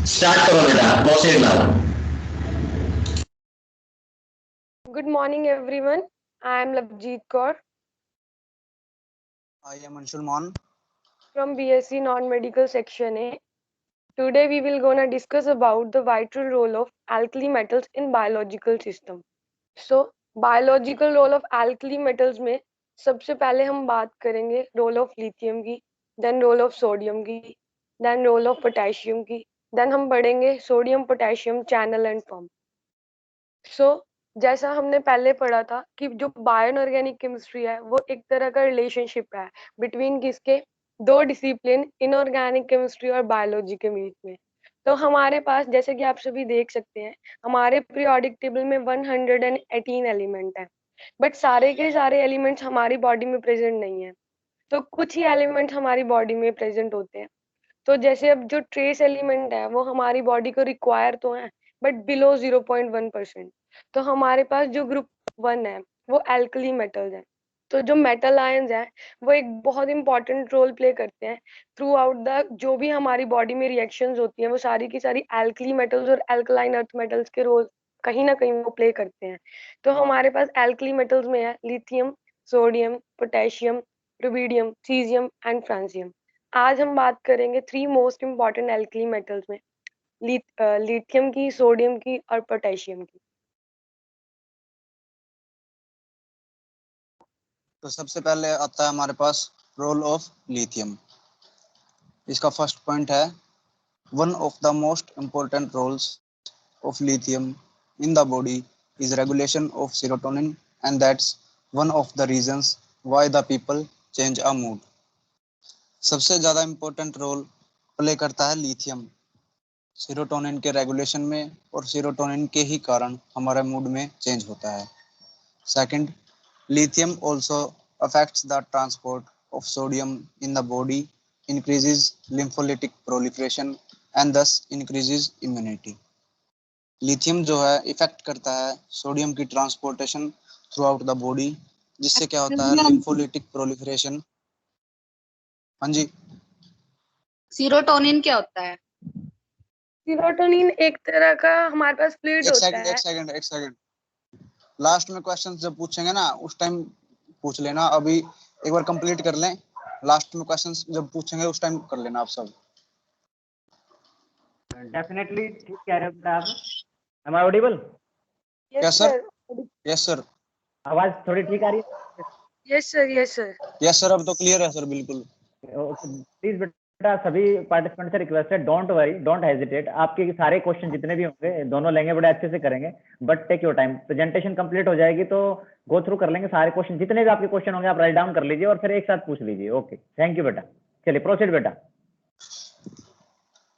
Start करो बेटा, proceed now. Good morning, everyone. I am Labjeet Kaur I am Anshul Maan. from BSc Non-Medical Section A. Today, we will gonna discuss about the vital role of alkali metals in biological system. So, biological role of alkali metals में सबसे पहले हम बात करेंगे role of lithium की, then role of sodium की, then role of potassium की, then हम बढ़ेंगे sodium potassium channel and form. So, जैसा हमने पहले पढ़ा था कि जो बायो ऑर्गेनिक केमिस्ट्री है वो एक तरह का रिलेशनशिप है बिटवीन किसके दो डिसिप्लिन इनऑर्गेनिक केमिस्ट्री और बायोलॉजी के बीच में। तो हमारे पास जैसे कि आप सभी देख सकते हैं हमारे पीरियोडिक टेबल में 118 एलिमेंट है, बट सारे के सारे एलिमेंट्स हमारी बॉडी में प्रेजेंट नहीं है। तो कुछ ही एलिमेंट हमारी बॉडी में प्रेजेंट होते हैं। तो जैसे अब जो ट्रेस एलिमेंट है वो हमारी बॉडी को रिक्वायर तो है बट बिलो 0.1%। तो हमारे पास जो ग्रुप 1 है वो एल्कली मेटल्स है। तो जो मेटल आयंस है वो एक बहुत इंपॉर्टेंट रोल प्ले करते हैं थ्रू आउट द जो भी हमारी बॉडी में रिएक्शंस होती हैं वो सारी की सारी एल्कली मेटल्स और एल्कलाइन अर्थ मेटल्स के रोल कहीं ना कहीं वो प्ले करते हैं। तो हमारे पास एल्कली मेटल्स में है lithium, sodium, potassium, rubidium, caesium and francium. आज हम बात करेंगे 3 मोस्ट इम्पॉर्टेंट एल्कली मेटल्स में लिथियम की, सोडियम की और पोटेशियम की। तो सबसे पहले आता है हमारे पास रोल ऑफ लिथियम। इसका फर्स्ट पॉइंट है one of the most important roles of lithium in the body is regulation of serotonin and that's one of the reasons why the people change a mood. सबसे ज़्यादा important role play करता है lithium serotonin के regulation में, और serotonin के ही कारण हमारा मूड में चेंज होता है। Second, lithium also affects the transport of sodium in the body, increases lympholytic proliferation and thus increases immunity. Lithium जो है इफेक्ट करता है सोडियम की transportation through out the body, जिससे क्या होता है लिम्फोलिटिक प्रोलिफरेशन। हाँ जी। सीरोटोनिन क्या होता है? सीरोटोनिन एक तरह का हमारे पास फ्लूइड होता है। एक सेकंड लास्ट में क्वेश्चन जब पूछेंगे ना उस टाइम पूछ लेना, अभी एक बार कंप्लीट कर लें। लास्ट में क्वेश्चंस जब पूछेंगे उस टाइम कर लेना आप सब। डेफिनेटली ठीक कह रहे हो आप। Am I audible? Yes sir, yes sir. आवाज थोड़ी ठीक आ रही है? Yes sir, yes sir, yes sir, अब तो क्लियर है सर, बिल्कुल। प्लीज बेटा सभी पार्टिसिपेंट से रिक्वेस्ट है, डोंट वरी, डोंट हेजिटेट। आपके सारे क्वेश्चन जितने भी होंगे दोनों लेंगे, बड़े अच्छे से करेंगे, but take your time. Presentation complete हो जाएगी तो गो थ्रू कर लेंगे सारे क्वेश्चन, जितने भी आपके क्वेश्चन होंगे आप राइट डाउन कर लीजिए और फिर एक साथ पूछ लीजिए। ओके, थैंक यू बेटा। चलिए प्रोसीड बेटा।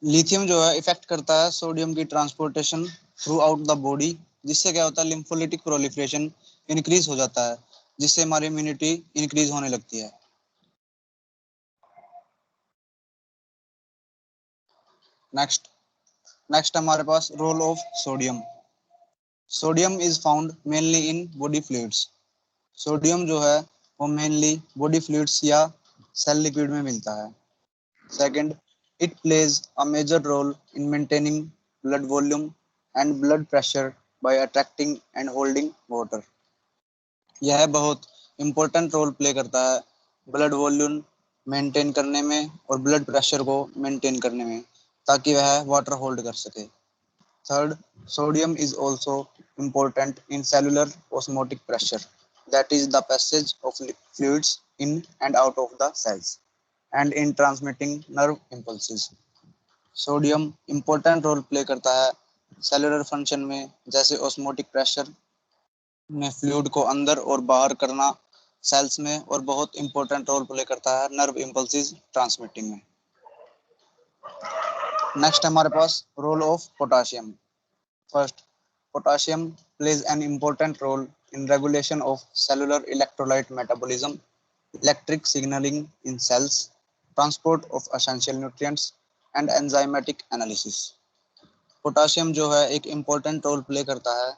लिथियम जो है इफेक्ट करता है सोडियम की transportation through out the body, जिससे क्या होता है लिम्फोलिटिक प्रोलिफरेशन इंक्रीज हो जाता है, जिससे हमारी इम्यूनिटी इंक्रीज होने लगती है। नेक्स्ट हमारे पास role of sodium. Sodium is found mainly in body fluids. Sodium जो है वो मेनली बॉडी फ्लूइड्स या सेल लिक्विड में मिलता है। Second, it plays a major role in maintaining blood volume and blood pressure by attracting and holding water. यह बहुत important role play करता है ब्लड वॉल्यूम मेंटेन करने में और ब्लड प्रेशर को मेंटेन करने में, ताकि वह वाटर होल्ड कर सके। Third, sodium is also important in cellular osmotic pressure, that is the passage of fluids in and out of the cells, and in transmitting nerve impulses. Sodium important role play करता है cellular function में, जैसे osmotic pressure में fluid को अंदर और बाहर करना सेल्स में, और बहुत इंपॉर्टेंट रोल प्ले करता है नर्व इम्पल्सेस ट्रांसमिटिंग में। नेक्स्ट हमारे पास role of potassium. First, potassium plays an important role in regulation of cellular electrolyte metabolism, electric signaling in cells, transport of essential nutrients, and enzymatic analysis. Potassium जो है एक important role play करता है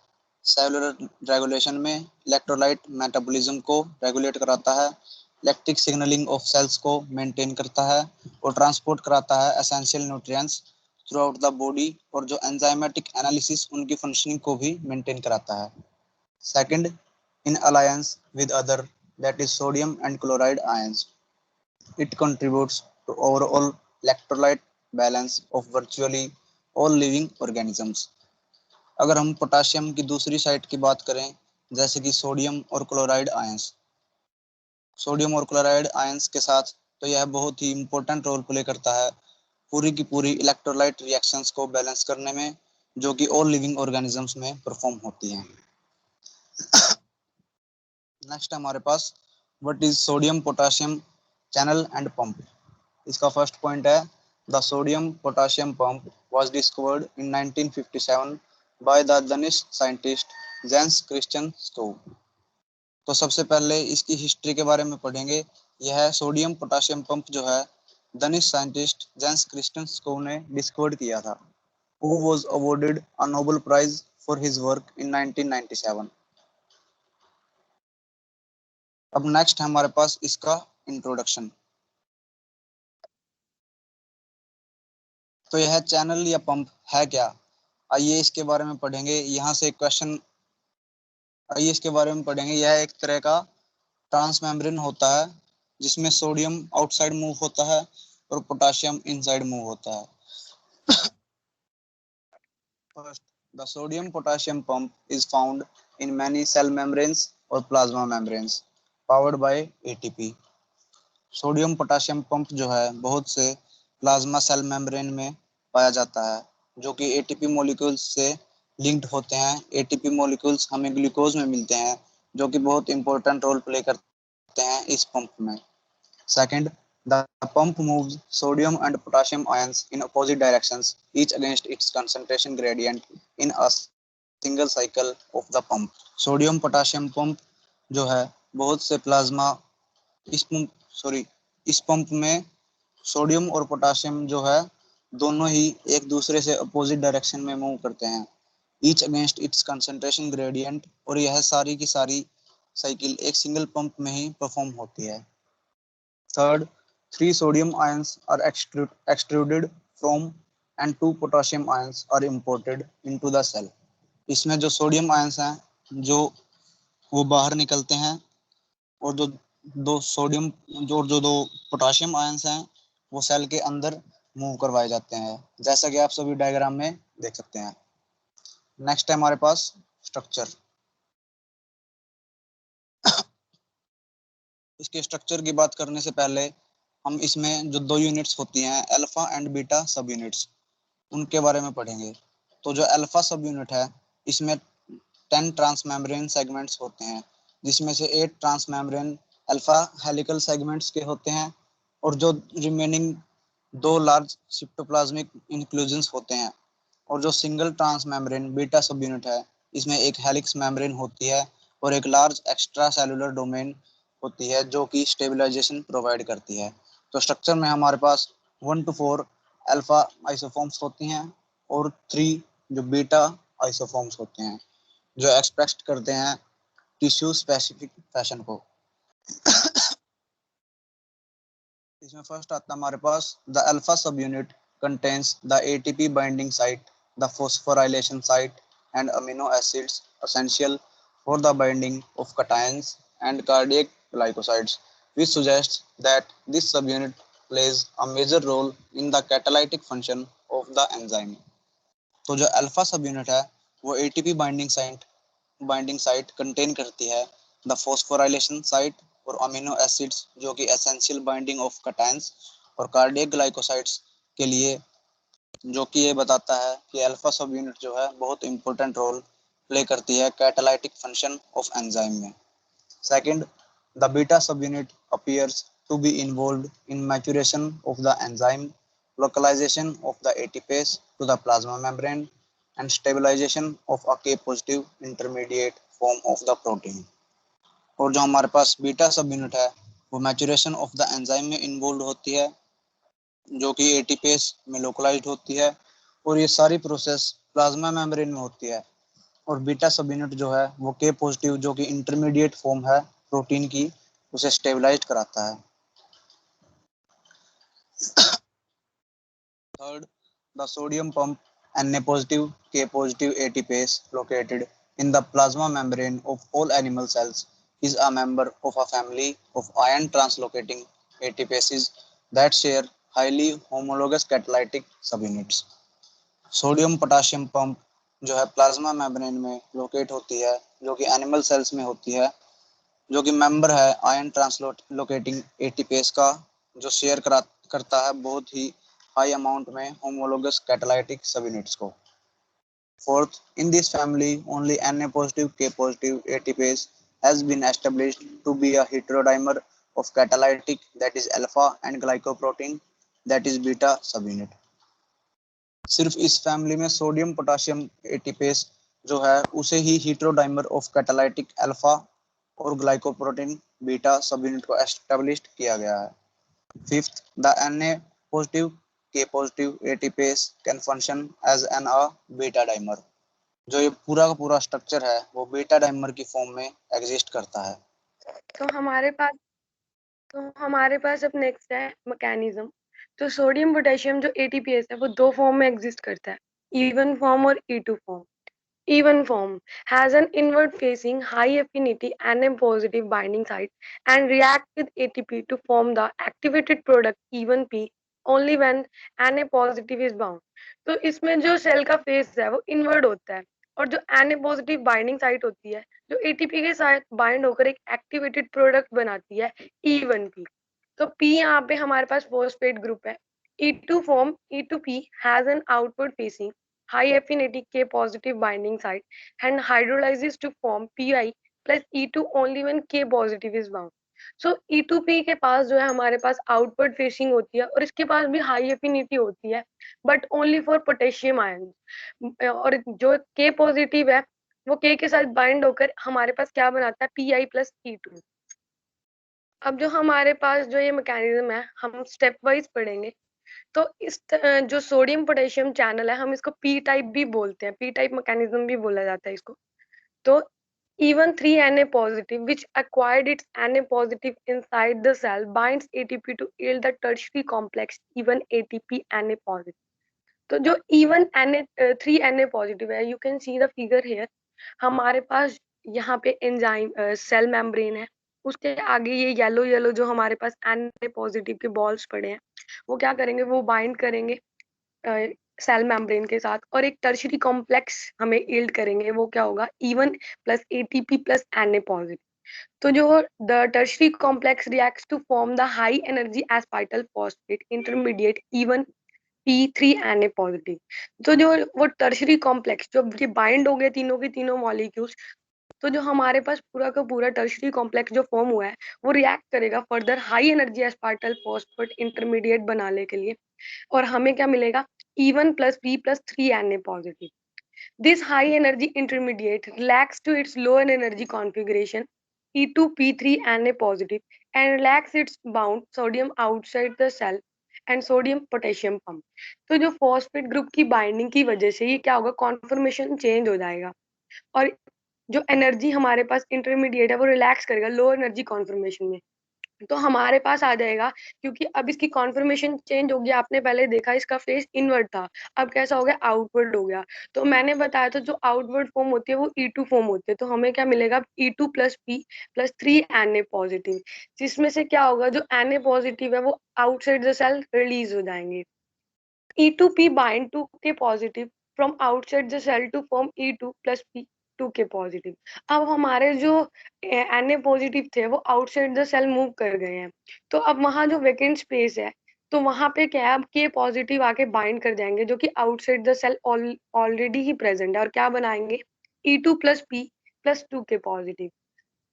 cellular regulation में, electrolyte metabolism को regulate कराता है, electric signalling of sales को मेंटेन करता है और ट्रांसपोर्ट कराता है essential nutrients through out the body और जो एंजाइमेटिक एनालिसिस उनकी फंक्शनिंग को भी मेंटेन कराता है। Second, in alliance with other that is sodium and chloride ions, it contributes to overall electrolyte balance of virtually all living organisms. अगर हम potassium की दूसरी साइड की बात करें, जैसे कि सोडियम और क्लोराइड आयंस, सोडियम और क्लोराइड आयंस के साथ, तो यह बहुत ही इंपॉर्टेंट रोल प्ले करता है पूरी की पूरी इलेक्ट्रोलाइट रिएक्शंस को बैलेंस करने में, जो कि ऑल लिविंग ऑर्गेनिजम्स में परफॉर्म होती हैं। नेक्स्ट हमारे पास what is sodium potassium channel and pump. इसका फर्स्ट पॉइंट है the sodium potassium pump was discovered in 1957 by the Danish scientist Jens Christian Skou. तो सबसे पहले इसकी हिस्ट्री के बारे में पढ़ेंगे। यह सोडियम पोटाशियम पंप जो है डनिश साइंटिस्ट जेंस क्रिश्चियन स्कोव ने डिस्कवर किया था, who was awarded a Nobel Prize for his work in 1997। अब नेक्स्ट है हमारे पास इसका इंट्रोडक्शन। तो यह चैनल या पंप है क्या, आइए इसके बारे में पढ़ेंगे। यहाँ से क्वेश्चन, आइए इसके बारे में पढ़ेंगे। यह एक तरह का ट्रांसमेम्ब्रेन होता है जिसमें सोडियम आउटसाइड मूव होता है और पोटाशियम इनसाइड मूव होता है। First, the sodium potassium pump is found in many cell membranes और plasma membranes powered by ATP. Sodium potassium pump जो है बहुत से प्लाज्मा सेल मेम्ब्रेन में पाया जाता है, जो कि एटीपी मॉलिक्यूल्स से लिंक्ड होते हैं। एटीपी मॉलिक्यूल्स हमें ग्लूकोज में मिलते हैं, जो कि बहुत इंपॉर्टेंट रोल प्ले करते हैं इस पंप में। Second, the pump moves sodium and potassium ions in opposite directions, each against its concentration gradient in a single cycle of the pump। Sodium potassium pump जो है बहुत से प्लाज्मा इस pump में सोडियम और पोटाशियम जो है दोनों ही एक दूसरे से अपोजिट डायरेक्शन में मूव करते हैं, each against it's concentration gradient, और यह सारी की सारी साइकिल एक सिंगल पंप में ही परफॉर्म होती है। Third, 3 sodium ions are extruded from and 2 potassium ions are imported into the cell। इसमें जो सोडियम आयंस हैं जो वो बाहर निकलते हैं, और जो दो पोटाशियम आयंस हैं वो सेल के अंदर मूव करवाए जाते हैं, जैसा कि आप सभी डायग्राम में देख सकते हैं। नेक्स्ट है हमारे पास स्ट्रक्चर। इसके स्ट्रक्चर की बात करने से पहले हम इसमें जो 2 यूनिट्स होती हैं अल्फा एंड बीटा सब यूनिट्स, उनके बारे में पढ़ेंगे। तो जो अल्फा सब यूनिट है इसमें 10 ट्रांसमेम्ब्रेन सेगमेंट्स होते हैं, जिसमें से 8 ट्रांसमेम्ब्रेन अल्फा हेलिकल सेगमेंट्स के होते हैं, और जो रिमेनिंग 2 लार्ज सिप्टोप्लाज्मिक इंक्लूजन्स होते हैं। और जो single transmembrane beta subunit है इसमें एक हेलिक्स मेम्ब्रेन होती है और एक लार्ज एक्स्ट्रा सेलुलर डोमेन होती है, जो कि स्टेबलाइजेशन प्रोवाइड करती है। तो स्ट्रक्चर में हमारे पास 1 to 4 अल्फा आइसोफॉर्म्स होती हैं और 3 जो बीटा आइसोफॉर्म्स होते हैं, जो एक्सप्रेस करते हैं टिश्यू स्पेसिफिक फैशन को। इसमें फर्स्ट आता है हमारे पास the alpha subunit contains the ATP binding site, the phosphorylation site and amino acids essential for the binding of cations and cardiac glycosides, which suggests that this subunit plays a major role in the catalytic function of the enzyme। तो जो alpha subunit है वो ATP binding site contain करती है the phosphorylation site और amino acids, जो कि essential binding of cations और कार्डियक ग्लाइकोसाइड्स के लिए, जो कि ये बताता है कि अल्फा सब यूनिट जो है बहुत इंपॉर्टेंट रोल प्ले करती है कैटालाइटिक फंक्शन ऑफ एंजाइम में। Second, the beta subunit appears to be involved in maturation of the enzyme, localisation of the ATPase to the plasma membrane and stabilisation of a K positive intermediate form of the protein. और जो हमारे पास beta subunit है वो maturation of the enzyme में involve होती है, जो कि एटीपेस में लोकलाइज्ड होती है, और ये सारी प्रोसेस प्लाज्मा मेम्ब्रेन में होती है। और बीटा सब यूनिट जो है वो के पॉजिटिव, जो कि इंटरमीडिएट फॉर्म है प्रोटीन की, उसे स्टेबलाइज कराता है। Third, the sodium pump Na positive, K positive ATPase located in the plasma membrane of all animal cells is a member of a family of ion translocating ATPases that share highly homologous catalytic subunits. Sodium potassium pump जो है plasma membrane में locate होती है, जो कि animal cells में होती है, जो कि मेंबर है आयन ट्रांसलोकेटिंग एटीपेस का, जो शेयर करता है बहुत ही हाई अमाउंट में होमोलोगस कैटालाइटिक सबयूनिट्स को. Fourth, in this family, only Na positive, K positive ATPase has been established to be a heterodimer of catalytic, that is alpha, and glycoprotein, that is beta subunit. सिर्फ इस family में sodium potassium ATPase जो है उसे ही हेटेरोडाइमर of catalytic alpha और glycoprotein beta subunit को established किया गया है. Fifth, the Na positive K positive ATPase can function as an a beta dimer. जो ये पूरा का पूरा स्ट्रक्चर है वो बीटा डाइमर की फॉर्म में एग्जिस्ट करता है. तो हमारे पास अब नेक्स्ट है मैकेनिज्म. तो सोडियम पोटेशियम जो एटीपीएस है वो दो फॉर्म में एग्जिस्ट करता है, इवन फॉर्म और E2 form. Even form has an inward facing high affinity Na positive binding site and react with ATP to form the activated product even P only when Na positive is bound. तो इसमें जो cell का face है वो inward होता है और जो Na positive बाइंडिंग साइट होती है जो ATP के साथ बाइंड होकर एक एक्टिवेटेड प्रोडक्ट बनाती है E1P. तो P यहाँ पे हमारे पास फॉस्फेट ग्रुप है. E2 form E2P has an outward facing high affinity K positive binding site and hydrolyzes to form Pi plus E2 only when K positive is bound. So E2P के पास जो है हमारे पास outward facing होती है और इसके पास भी हाई एफिनिटी होती है but only for potassium ion. और जो K पॉजिटिव है वो K के साथ बाइंड होकर हमारे पास क्या बनाता है Pi plus E2. अब जो हमारे पास जो ये मैकेनिज्म है हम स्टेप वाइज पढ़ेंगे. तो इस जो सोडियम पोटेशियम चैनल है हम इसको पी टाइप भी बोलते हैं, पी टाइप मैकेनिज्म भी बोला जाता है इसको. तो even 3Na positive which acquired its Na positive inside the cell binds ATP to yield the tertiary complex even ATP Na positive. तो जो even 3Na positive है, you can see the figure here. हमारे पास यहाँ पे enzyme cell membrane है, उसके आगे ये येलो जो हमारे पास Na पॉजिटिव के बॉल्स पड़े हैं वो क्या करेंगे, वो बाइंड करेंगे सेल मेम्ब्रेन के साथ और एक टर्शियरी कॉम्प्लेक्स हमें यील्ड करेंगे. वो क्या होगा, E1 plus ATP plus Na positive. तो जो the tertiary complex reacts to form the high energy aspartyl phosphate intermediate E1 P3 Na positive. तो जो वो टर्शियरी कॉम्प्लेक्स जो ये बाइंड हो गए तीनों के तीनों मॉलिक्यूल्स, तो जो हमारे पास पूरा का पूरा टर्शियरी कॉम्प्लेक्स जो फॉर्म हुआ है वो रिएक्ट करेगा further high energy aspartyl phosphate intermediate बनाने के लिए और हमें क्या मिलेगा E1 plus P plus 3 Na positive. This high energy intermediate relax to its lower energy configuration E2 P3 Na positive and relax its bound sodium outside the cell and sodium potassium pump. तो जो phosphate group की binding की वजह से ये क्या होगा, conformation change हो जाएगा और जो एनर्जी हमारे पास इंटरमीडिएट है वो रिलैक्स करेगा लोअर एनर्जी कॉन्फर्मेशन में. तो हमारे पास आ जाएगा क्योंकि अब इसकी कॉन्फर्मेशन चेंज हो गया. आपने पहले देखा इसका फेस इनवर्ड था, अब कैसा हो गया, आउटवर्ड हो गया. तो मैंने बताया था जो आउटवर्ड फॉर्म होती है वो E2 फॉर्म होती है. तो हमें क्या मिलेगा, E2 plus P plus 3 Na positive, जिसमें से क्या होगा जो Na पॉजिटिव है वो आउटसाइड द सेल रिलीज हो जाएंगे. E2P bind to K positive from outside the cell to form E2 plus P 2K positive. अब हमारे जो Na पॉजिटिव थे वो आउटसाइड द सेल मूव कर गए हैं, तो अब वहां जो वेकेंट स्पेस है तो वहां पे क्या है, अब K पॉजिटिव आके बाइंड कर जाएंगे जो कि आउटसाइड द सेल ऑलरेडी ही प्रेजेंट है और क्या बनाएंगे E2 plus P plus 2K positive.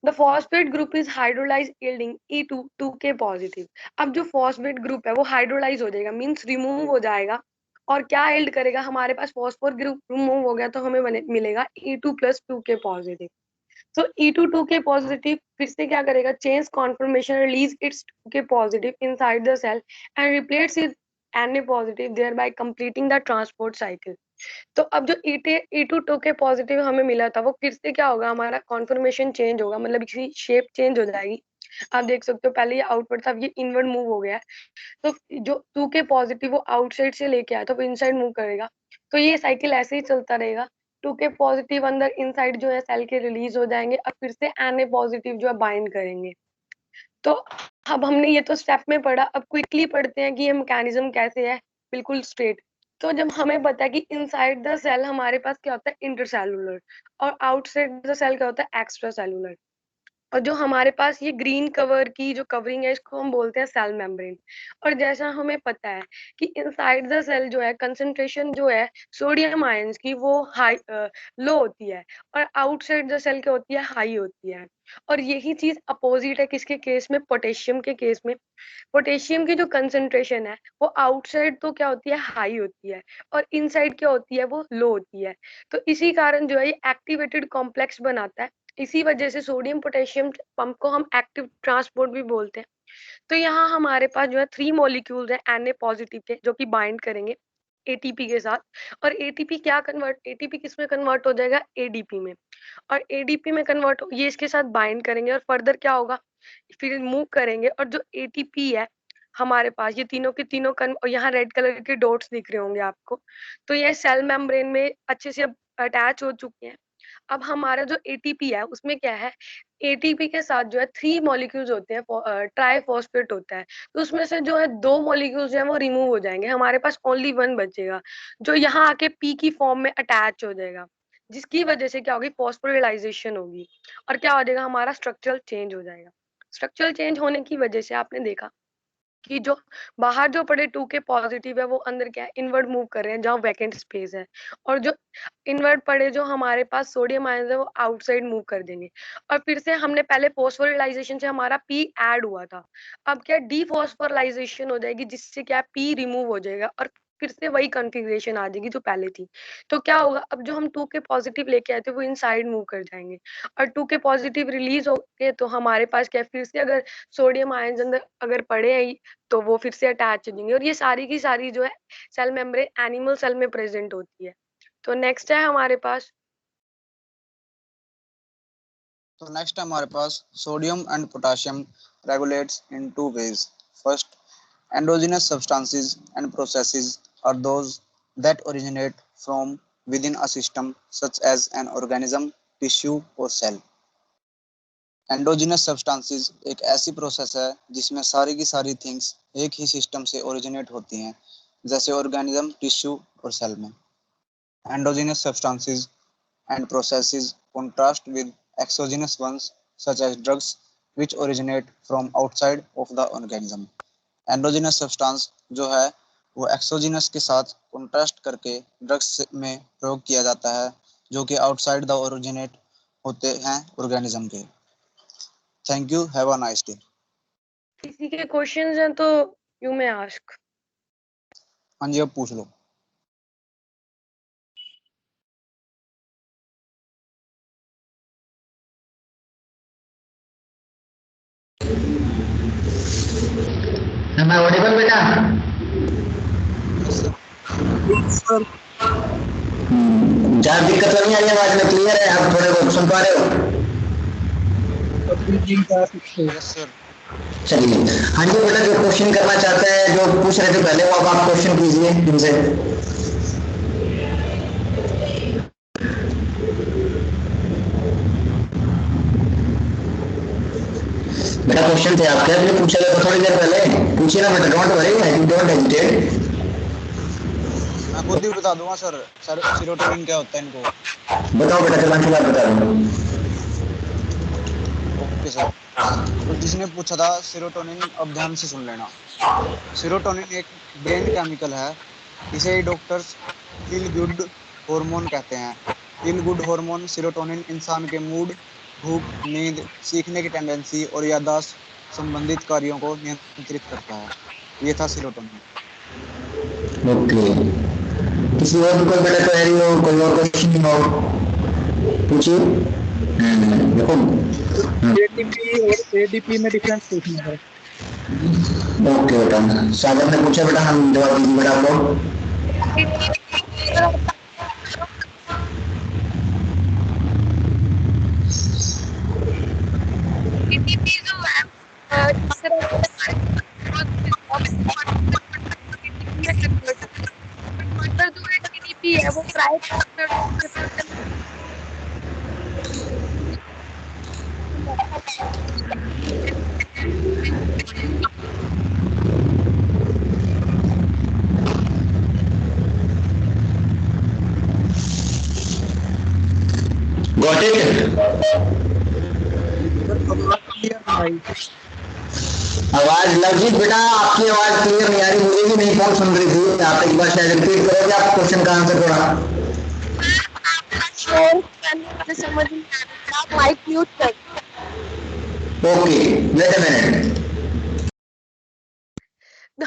The phosphate group is hydrolyzed yielding E2 2K positive. अब जो phosphate group है वो हाइड्रोलाइज हो जाएगा, मींस रिमूव हो जाएगा और क्या यील्ड करेगा, हमारे पास फॉस्फोर ग्रुप रिमूव हो गया तो हमें मिलेगा E2 plus 2K positive. So E2 2K positive फिर से क्या करेगा, change conformation, release it's 2K positive inside the cell and replace it Na positive thereby completing the transport cycle. तो अब जो E2 2K पॉजिटिव हमें मिला था वो फिर से क्या होगा, हमारा कॉन्फर्मेशन चेंज होगा, मतलब इसकी शेप चेंज हो जाएगी आप देख सकते हो पहले ये आउटवर्ड था, अब ये इनवर्ड मूव हो गया है। तो जो 2 के पॉजिटिव वो आउटसाइड से लेके आया तो वो इनसाइड मूव करेगा। तो ये साइकिल ऐसे ही चलता रहेगा। 2 के पॉजिटिव अंदर इनसाइड जो है सेल के रिलीज हो जाएंगे, अब फिर से Na पॉजिटिव जो है बाइंड करेंगे। तो अब हमने ये तो स्टेप में पढ़ा, अब क्विकली पढ़ते हैं कि ये मैकेनिज्म कैसे है, बिल्कुल स्ट्रेट। तो जब हमें पता है कि इनसाइड द सेल हमारे पास क्या होता है, इंटरसेलुलर, और आउटसाइड द सेल क्या होता है, एक्स्ट्रा सेलुलर। और जो हमारे पास ये ग्रीन कवर की जो कवरिंग है इसको हम बोलते हैं सेल मेम्ब्रेन। और जैसा हमें पता है कि इनसाइड द सेल जो है कंसंट्रेशन जो है सोडियम आयंस की वो हाई लो होती है, और आउटसाइड द सेल क्या होती है, हाई होती है। और यही चीज अपोजिट है किसके केस में, पोटेशियम के केस में। पोटेशियम की जो कंसंट्रेशन है वो आउटसाइड तो क्या होती है, हाई होती है, और इनसाइड क्या होती है, वो लो होती है। तो इसी कारण जो है ये एक्टिवेटेड कॉम्प्लेक्स बनाता है। इसी वजह से सोडियम पोटेशियम पंप को हम एक्टिव ट्रांसपोर्ट भी बोलते हैं। तो यहाँ हमारे पास जो है 3 मॉलिक्यूल्स हैं Na पॉजिटिव के, जो कि बाइंड करेंगे एटीपी के साथ। और एटीपी क्या कन्वर्ट, एटीपी किस में कन्वर्ट हो जाएगा, एडीपी में। और एडीपी में कन्वर्ट ये इसके साथ बाइंड करेंगे, और फर्दर क्या होगा, फिर मूव करेंगे। और जो एटीपी है हमारे पास, ये तीनों के तीनों यहाँ रेड कलर के डॉट्स दिख रहे होंगे आपको। तो ये सेल मेम्ब्रेन में अच्छे से अटैच हो चुके हैं। अब हमारा जो एटीपी है उसमें क्या है, एटीपी के साथ जो है 3 मॉलिक्यूल्स होते हैं, ट्राइफॉस्फेट होता है। तो उसमें से जो है 2 मॉलिक्यूल्स जो है वो रिमूव हो जाएंगे, हमारे पास ओनली 1 बचेगा, जो यहाँ आके पी की फॉर्म में अटैच हो जाएगा, जिसकी वजह से क्या होगी, फॉस्फोरिलाइजेशन होगी। और क्या हो जाएगा, हमारा स्ट्रक्चरल चेंज हो जाएगा। स्ट्रक्चरल चेंज होने की वजह से आपने देखा कि जो बाहर जो पड़े 2 के पॉजिटिव है वो अंदर क्या है, इनवर्ड मूव कर रहे हैं जहाँ वैकेंट स्पेस है। और जो इनवर्ड पड़े जो हमारे पास सोडियम आयंस है वो आउटसाइड मूव कर देंगे। और फिर से हमने पहले फॉस्फोरिलाइजेशन से हमारा पी ऐड हुआ था, अब क्या डीफॉस्फोरिलाइजेशन हो जाएगी, जिससे क्या पी रिमूव हो जाएगा, और फिर से वही कॉन्फ़िगरेशन आ जाएगी जो पहले थी। तो क्या होगा, अब जो हम 2 के पॉजिटिव लेके आए थे वो इनसाइड मूव कर जाएंगे, और 2 के पॉजिटिव रिलीज हो गए तो हमारे पास क्या है, फिर से अगर सोडियम आयंस अंदर अगर पड़े हैं तो वो फिर से अटैच हो जाएंगे। और ये सारी की सारी जो है सेल मेम्ब्रेन एनिमल सेल में प्रेजेंट होती है। तो नेक्स्ट है हमारे पास, तो नेक्स्ट हमारे पास sodium and potassium regulates in two ways. First, endogenous substances and processes are those that originate from within a system such as an organism, tissue or cell. Endogenous substances एक ऐसी process है जिसमें सारी की सारी things एक ही system से originate होती हैं, जैसे ऑर्गेनिज्म, टिश्यू और सेल में। Endogenous substances and processes contrast with exogenous ones such as drugs which originate from outside of the organism. Endogenous substance जो है वो एक्सोजिनस के साथ कॉन्ट्रास्ट करके ड्रग्स में प्रयोग किया जाता है, जो कि आउटसाइड द ओरिजिनेट होते हैं ऑर्गेनिज्म के। Thank you, have a nice day. किसी के क्वेश्चंस हैं तो यू मे आस्क। हाँ जी, अब पूछ लो। Am I audible बेटा? ज्यादा दिक्कत तो नहीं आ रही आवाज में, क्लियर है? आप थोड़े बहुत सुन पा रहे हो? Yes sir. चलिए, हाँ जी बेटा, जो क्वेश्चन करना चाहते हैं, जो पूछ रहे थे पहले, वो अब आप क्वेश्चन कीजिए इनसे। बेटा क्वेश्चन थे आपके, आपने पूछा था थोड़ी देर पहले, पूछिए ना बेटा, डोंट वरी, डोंट हेजिटेट। मैं खुद ही बता दूंगा सर। सर सीरोटोनिन क्या होता है इनको बताओ बेटा, चलान आप बता दो। Okay sir. तो जिसने पूछा था सीरोटोनिन, अब ध्यान से सुन लेना। सीरोटोनिन एक ब्रेन केमिकल है। इसे डॉक्टर्स फील गुड हार्मोन कहते हैं। फील गुड हार्मोन सीरोटोनिन इंसान के मूड, भूख, नींद, सीखने की टेंडेंसी और याददाश्त संबंधित कार्यों को नियंत्रित करता है। ये था सीरोटोनिन। ओके, किसी और भी कोई बेटा क्वेरी हो, कोई और क्वेश्चन हो, पूछिए। देखो एटीपी और एडीपी में डिफरेंस पूछना है। ओके बेटा, सागर ने पूछा बेटा, हम जवाब दीजिए बेटा आपको। एटीपी जो है है वो ट्राई गॉट इट? क्लियर भाई। आवाज लवजीत बेटा, आपकी आवाज क्लियर नहीं आ रही, मुझे भी नहीं कौन सुन रही थी। आप एक बार शायद रिपीट करोगे आप क्वेश्चन का आंसर थोड़ा। समझ नहीं आ रहा, आप माइक म्यूट कर। Okay, wait a minute.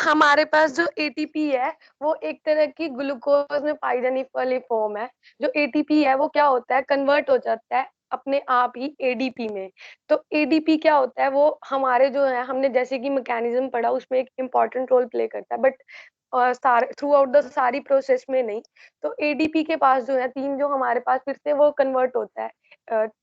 हमारे पास जो एटीपी है वो एक तरह की ग्लूकोज में पाई जाने वाली फॉर्म है। जो एटीपी है वो क्या होता है, कन्वर्ट हो जाता है अपने आप ही एडीपी में। तो एडीपी क्या होता है, वो हमारे जो है, हमने जैसे कि मैकेनिज्म पढ़ा उसमें एक इम्पॉर्टेंट रोल प्ले करता है, बट थ्रू आउट द सारी प्रोसेस में नहीं। तो एडीपी के पास जो है 3 जो हमारे पास फिर से वो कन्वर्ट होता है।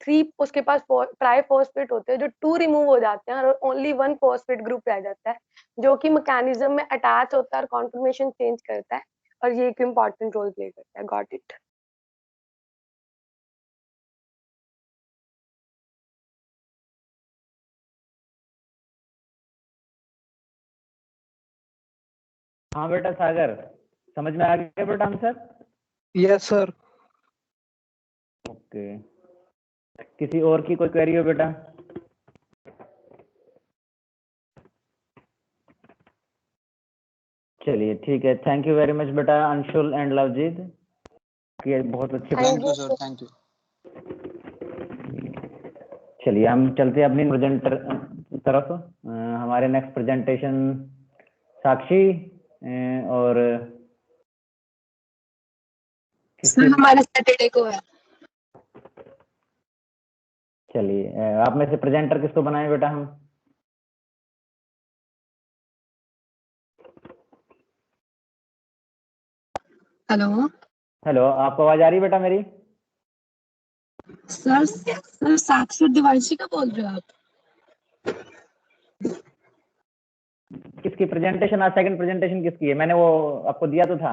3 उसके पास ट्राइफॉस्फेट होते हैं, जो 2 रिमूव हो जाते हैं और ओनली 1 फॉस्फेट ग्रुप रह जाता है, जो कि मैकेनिज्म में अटैच होता है और कॉन्फर्मेशन चेंज करता है, और ये एक इम्पॉर्टेंट रोल प्ले करता है। Got it? हाँ बेटा सागर, समझ में आ गया बेटा आंसर? Yes sir. ओके, किसी और की कोई क्वेरी हो बेटा? चलिए ठीक है, थैंक यू वेरी मच बेटा अंशुल एंड लवजीत, ये बहुत अच्छी बात। Thank you sir, thank you. चलिए हम चलते हैं अपनी प्रेजेंटर तरफ। हमारे नेक्स्ट प्रेजेंटेशन साक्षी और सर हमारा सैटरडे को है। चलिए आप में से प्रेजेंटर किसको बनाए बेटा हम? हेलो हेलो, आपको आवाज आ रही है बेटा मेरी? सर साक्षी दिवांशी का बोल रहे हो आप? किसकी प्रेजेंटेशन, आज सेकंड प्रेजेंटेशन किसकी है? मैंने वो आपको दिया तो था।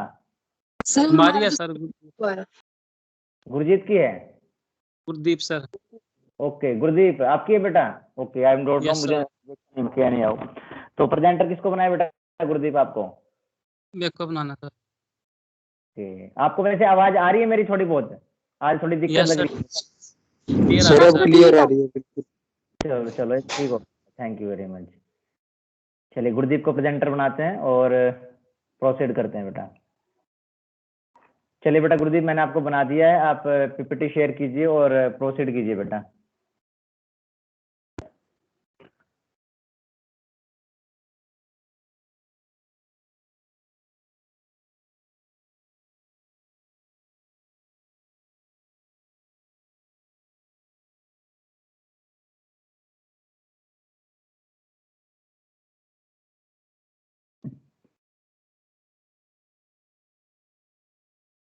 सर हमारी है सर, गुरजीत की है? गुरदीप सर। ओके गुरदीप आपकी है बेटा? Okay, I am don't know, yes मुझे सर, क्या नहीं आओ। तो प्रेजेंटर किसको बनाया बेटा गुरदीप आपको? मेरे को बनाना सर। ओके, आपको वैसे आवाज आ रही है मेरी थोड़ी बहुत? आज थोड़ी दिक्कत यस लग सर, रही है? क्लियर आ सर रहा अब सर। क्लियर आ रही है बिल्कुल। चलो चलो ठीक हो, थैंक यू वेरी मच। चलिए गुरदीप को प्रेजेंटर बनाते हैं और प्रोसीड करते हैं बेटा। चलिए बेटा गुरदीप, मैंने आपको बना दिया है, आप पीपीटी शेयर कीजिए और प्रोसीड कीजिए बेटा।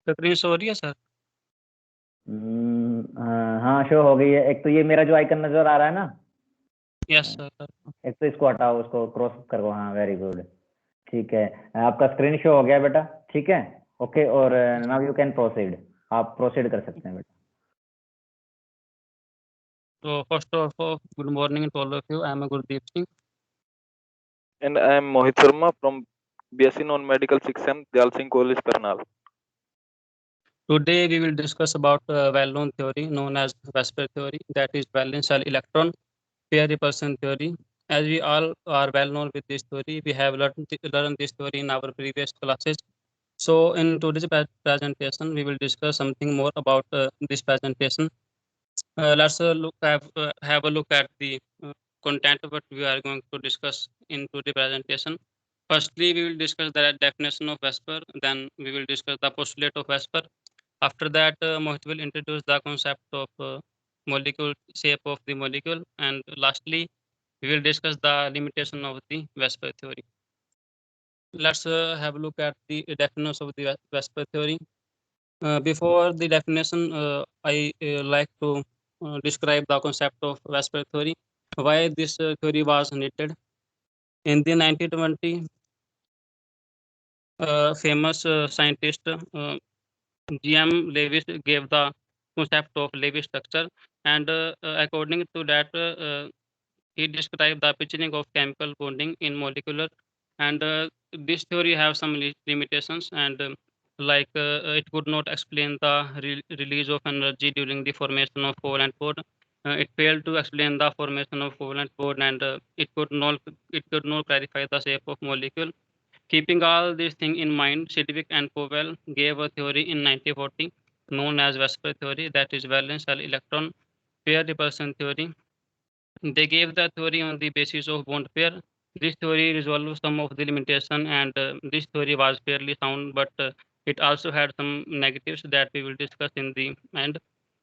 स्क्रीन शो हो रही है सर? हाँ शो हो गई है। एक तो ये मेरा जो आइकन नजर आ रहा है ना, यस सर। एक तो इसको हटाओ, उसको क्रॉस करो। हाँ वेरी गुड, ठीक है, आपका स्क्रीन शो हो गया बेटा, ठीक है। ओके, और नाउ यू कैन प्रोसीड, आप प्रोसीड कर सकते हैं बेटा। So first of all, good morning to all of you. I am Gurdeep Singh. And I am Mohit Sharma from BSc Non-Medical section, Dyal Singh College, Karnal. Today we will discuss about well-known theory known as Vesper theory, that is valence shell electron pair repulsion theory. As we all are well known with this theory, we have learned this theory in our previous classes. So in today's presentation, we will discuss something more about this presentation. Let's have a look at the content of what we are going to discuss in today's presentation. Firstly, we will discuss the definition of Vesper. Then we will discuss the postulate of Vesper. After that, Mohit will introduce the concept of molecule shape of the molecule, and lastly, we will discuss the limitation of the Vesper theory. Let's have a look at the definition of the Vesper theory. Before the definition, I like to describe the concept of Vesper theory, why this theory was needed. In the 1920, famous scientist G.M. Lewis gave the concept of Lewis structure, and according to that, he described the picturing of chemical bonding in molecular, and this theory have some limitations, and it could not explain the release of energy during the formation of covalent bond. It failed to explain the formation of covalent bond, and it could not clarify the shape of molecule. Keeping all these things in mind, Sidgwick and Powell gave a theory in 1940 known as Vesper theory, that is valence shell electron pair repulsion theory. They gave the theory on the basis of bond pair. This theory resolved some of the limitation, and this theory was fairly sound, but it also had some negatives that we will discuss in the end.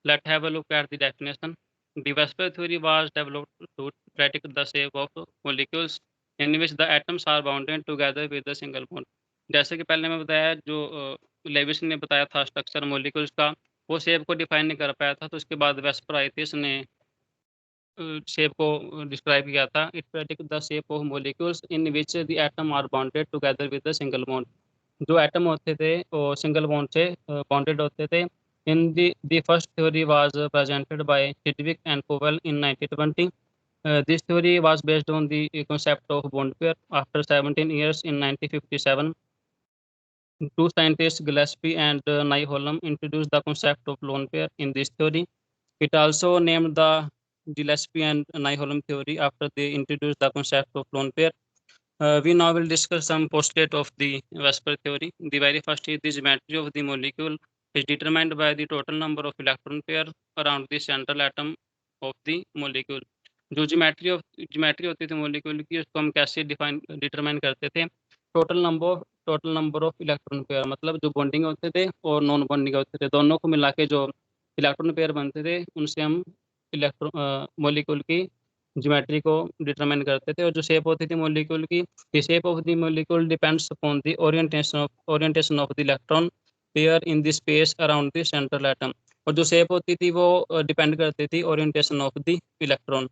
Let's have a look at the definition. The Vesper theory was developed to predict the shape of molecules in which the atoms are bounded together with a single bond. जैसे कि पहले मैं बताया, जो Levi's ने बताया था structure molecules का, वो शेप को डिफाइन नहीं कर पाया था, तो उसके बाद वेस्पर आई थी, इसने शेप को डिस्क्राइब किया था. It predict the shape of molecules in which the atom are bonded together with a single bond. जो एटम होते थे वो सिंगल बॉन्ड से बॉन्डेड होते थे. In the first theory was presented by Sidgwick and Powell in 1920. This theory was based on the concept of bond pair. After 17 years, in 1957, two scientists, Gillespie and Nyholm, introduced the concept of lone pair in this theory. It also named the Gillespie and Nyholm theory after they introduced the concept of lone pair. We now will discuss some postulate of the Vesper theory. The very first is the geometry of the molecule is determined by the total number of electron pair around the central atom of the molecule. जो geometry होती थी molecule की, उसको हम कैसे determine करते थे? Total number of electron pair, मतलब जो बॉन्डिंग होते थे और नॉन बॉन्डिंग होते थे, दोनों को मिला के जो इलेक्ट्रॉन पेयर बनते थे, उनसे हम मोलिक्यूल की ज्योमेट्री को डिटरमाइन करते थे. और जो शेप होती थी मोलिक्यूल की, the shape of the molecule depends upon the orientation of the electron pair in the space around the central atom. और जो शेप होती थी वो डिपेंड करती थी ओरिएंटेशन ऑफ द इलेक्ट्रॉन.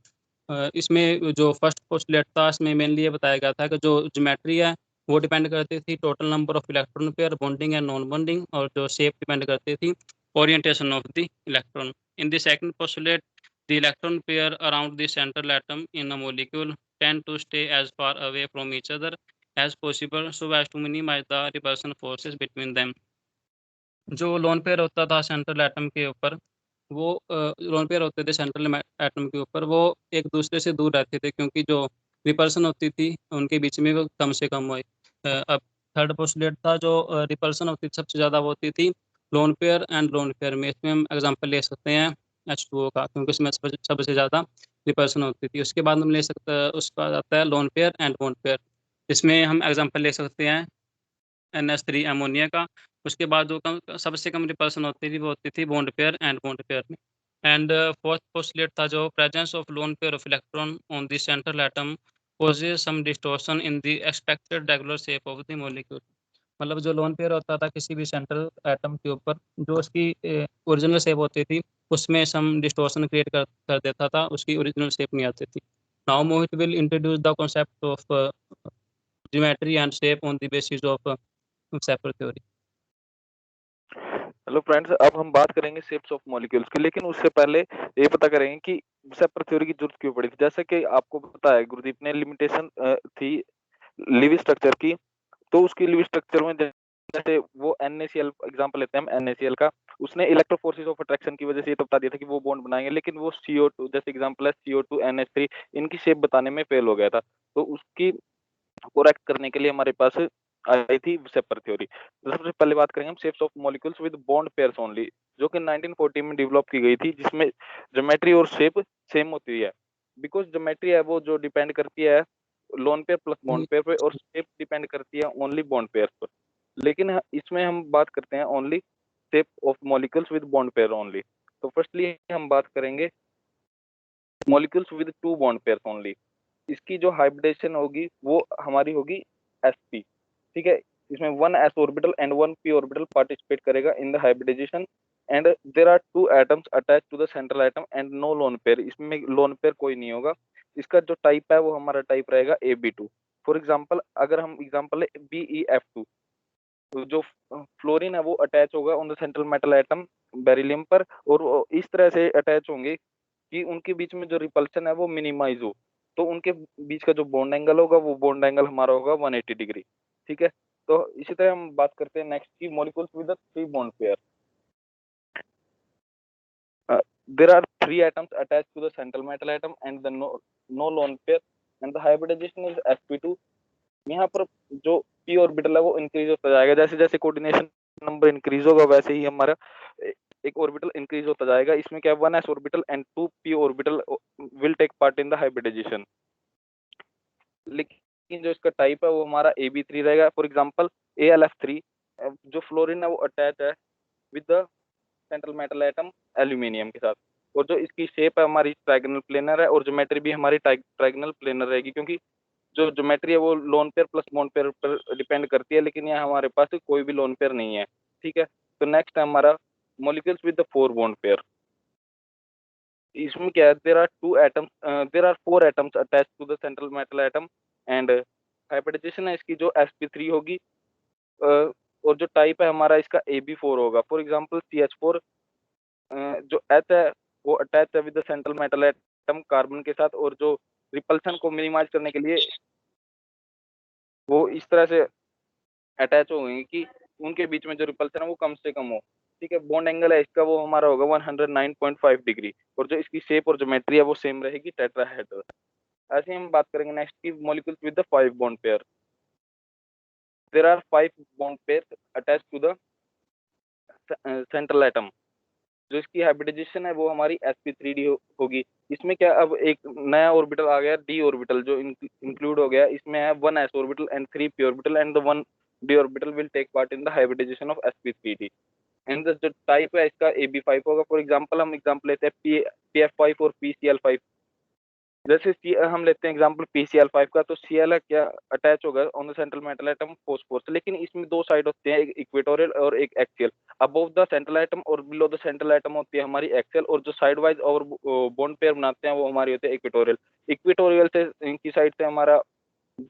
इसमें जो फर्स्ट पोस्टुलेट था, इसमें मेनली ये बताया गया था कि जो ज्योमेट्री है वो डिपेंड करती थी total number of electron pair, bonding and non bonding, और जो शेप डिपेंड करती थी orientation of the electron. In the second postulate, the electron pair around the central atom in a molecule tend to stay as far away from each other as possible so as to minimize the repulsion forces between them. जो lone pair होता था central atom के ऊपर, वो lone pair होते थे central atom के ऊपर, वो एक दूसरे से दूर रहते थे, क्योंकि जो रिपल्सन होती थी उनके बीच में वो कम से कम हुई. अब थर्ड पोस्टुलेट था, जो रिपल्सन होती थी सबसे ज़्यादा होती थी lone pair and lone pair में. इसमें हम एग्जांपल ले सकते हैं H2O का, क्योंकि उसमें सबसे ज़्यादा रिपल्सन होती थी. उसके बाद हम ले सकते उसके बाद आता है lone pair and bond pair. इसमें हम एग्जांपल ले सकते हैं NH3 अमोनिया का. उसके बाद जो सबसे कम रिपल्सन होती थी वो होती थी bond pair and bond pair में. एंड फोर्थ पोस्टुलेट था, जो presence of lone pair of electron on the central atom causes some distortion in the expected regular shape of the molecule. मतलब जो लोन पेयर होता था किसी भी central atom के ऊपर, जो उसकी ओरिजिनल शेप होती थी उसमें सम डिस्टॉर्शन क्रिएट कर देता था, उसकी ओरिजिनल शेप नहीं आती थी. Now Mohit will introduce the concept of geometry and shape on the basis of VSEPR theory. Hello friends, अब हम बात करेंगे शेप्स ऑफ मॉलिक्यूल्स की, लेकिन उससे पहले ये पता करेंगे कि वेस्पर थ्योरी की जरूरत क्यों पड़ी थी. जैसे कि आपको पता है गुरदीप ने लिमिटेशन थी लिविस स्ट्रक्चर की, तो उसकी लिविस स्ट्रक्चर में जैसे वो NaCl एग्जांपल लेते हैं हम NaCl का, उसने इलेक्ट्रोफोर्सेस ऑफ अट्रैक्शन की वजह से ये तो बता दिया था कि वो बॉन्ड बनाएंगे, लेकिन वो CO2 जैसे एग्जांपल है CO2 NH3, इनकी शेप बताने में फेल हो गया था. तो उसकी करेक्ट करने के लिए हमारे पास आई थी वेस्पर थ्योरी. सबसे पहले बात करेंगे हम shapes of molecules with bond pairs only, जो कि 1940 में डेवलप की गई थी, जिसमें ज्योमेट्री और शेप सेम होती है. बिकॉज ज्योमेट्री है वो जो डिपेंड करती है lone pair plus bond pair पे, और शेप डिपेंड करती है ओनली बॉन्ड पेयर पर. लेकिन इसमें हम बात करते हैं only shape of molecules with bond pair only. तो फर्स्टली हम बात करेंगे molecules with two bond pairs only. इसकी जो हाइब्रिडेशन होगी वो हमारी होगी sp. ठीक है, इसमें 1 s orbital and 1 p orbital participate करेगा in the hybridisation, and there are 2 atoms attached to the central atom and no lone pair. इसमें लोन पेयर कोई नहीं होगा. इसका जो टाइप है वो हमारा टाइप रहेगा AB2. फॉर एग्जांपल अगर हम एग्जांपल है BeF2, जो फ्लोरीन है वो अटैच होगा on the central metal atom beryllium पर, और वो इस तरह से अटैच होंगे कि उनके बीच में जो रिपल्शन है वो मिनिमाइज हो। तो उनके बीच का जो बॉन्ड एंगल होगा वो बॉन्ड एंगल हमारा होगा 180 डिग्री। ठीक है, तो इसी तरह हम बात करते हैं नेक्स्ट की molecules with the 3 bond pair. there are 3 atoms attached to the central metal atom and the no lone pair and the hybridization is sp2। यहाँ पर जो p ऑर्बिटल है वो इंक्रीज होता जाएगा, जैसे जैसे कोऑर्डिनेशन नंबर इंक्रीज होगा वैसे ही हमारा एक ऑर्बिटल इंक्रीज होता जाएगा। इसमें क्या है 1s orbital and 2p orbital will take part in the hybridization. लेकिन जो इसका टाइप है वो हमारा ab3 रहेगा। फॉर एग्जांपल alf3 जो फ्लोरीन है वो अटैच है with the central metal atom aluminium के साथ, और जो इसकी शेप है हमारी ट्रायगोनल प्लेनर है और ज्योमेट्री भी हमारी ट्रायगोनल प्लेनर रहेगी, क्योंकि जो ज्योमेट्री है वो lone pair plus bond pair पर डिपेंड करती है, लेकिन यहाँ हमारे पास कोई भी लोन पेयर नहीं है। ठीक है, तो नेक्स्ट है हमारा molecules with the 4 bond pair. इसमें क्या है there are 4 atoms attached to the central metal atom and hybridization है इसकी जो sp3 होगी, और जो टाइप है हमारा इसका ab4 होगा। फॉर एग्जांपल CH4 जो H है वो अटैच है with the central metal atom carbon के साथ, और जो रिपल्शन को मिनिमाइज करने के लिए वो इस तरह से अटैच हो गए कि उनके बीच में जो रिपल्शन है वो कम से कम हो। ठीक है, बॉन्ड एंगल है इसका वो हमारा होगा 109.5 डिग्री, और जो इसकी शेप और ज्योमेट्री है वो सेम रहेगी टेट्राहेड्रल। ऐसे ही हम बात करेंगे नेक्स्ट की molecules with the 5 bond pair. There are 5 bond pair attached to the central atom. जो इसकी हाइब्रिडाइजेशन है वो हमारी sp3d होगी। इसमें क्या अब एक नया ऑर्बिटल आ गया d ऑर्बिटल जो इंक्लूड हो गया। इसमें है 1s orbital and 3p orbital and the 1d orbital will take part in the hybridisation of sp3d and जो टाइप है इसका ab5 होगा। फॉर एग्जांपल हम एग्जांपल लेते हैं pf5 और pcl5। जैसे हम लेते हैं एग्जांपल pCl5 का, तो Cl क्या अटैच होगा on the central metal atom phosphorus, लेकिन इसमें दो साइड होते हैं, एक इक्वेटोरियल और एक axial. Above the central atom और बिलो द सेंट्रल एटम होती है हमारी एक्सियल, और जो साइड वाइज और बॉन्ड पेयर बनाते हैं वो हमारी होते हैं इक्वेटोरियल। इक्वेटोरियल से की साइड से हमारा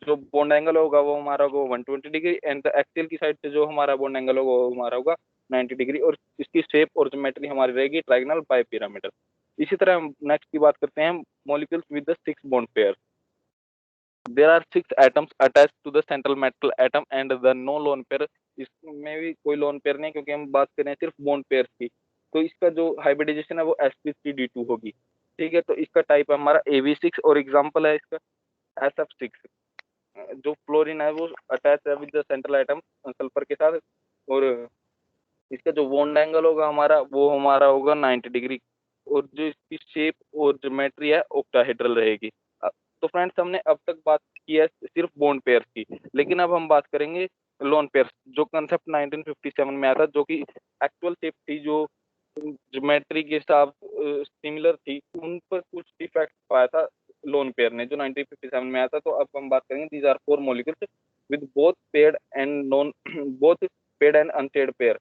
जो बॉन्ड एंगल होगा वो हमारा होगा 120 डिग्री, एंड द एक्सियल की साइड से जो हमारा बॉन्ड एंगल होगा वो हमारा होगा 90 डिग्री, और इसकी शेप और ज्योमेट्री हमारी रहेगी ट्रायगोनल बाइपिरामिडल। इसी तरह हम नेक्स्ट की बात करते हैं molecules with the 6 bond pair. There are 6 atoms attached to the central metal atom and the no lone pair. इसमें भी कोई लोन पेयर नहीं, क्योंकि हम बात कर रहे हैं सिर्फ बॉन्ड पेयर की। तो इसका जो हाइब्रिडाइजेशन है वो sp3d2 होगी। ठीक है, तो इसका टाइप है हमारा ab6 और एग्जांपल है इसका sf6। जो फ्लोरीन है वो अटैच है with the central atom sulphur के साथ, और इसका जो बॉन्ड एंगल होगा हमारा वो हमारा होगा 90 डिग्री, और जो इसकी शेप और ज्योमेट्री है ऑक्टाहेड्रल रहेगी। तो फ्रेंड्स हमने अब तक बात की है सिर्फ बॉन्ड पेयर्स की, लेकिन अब हम बात करेंगे लोन पेयर्स, जो कंसेप्ट 1957 में आया था, जो कि एक्चुअल शेप थी जो ज्योमेट्री के साथ सिमिलर थी, उन पर कुछ डिफेक्ट पाया था लोन पेयर ने जो 1957 में आया था। तो अब हम बात करेंगे these are 4 molecules with both paired and non both paired and unpaired pair.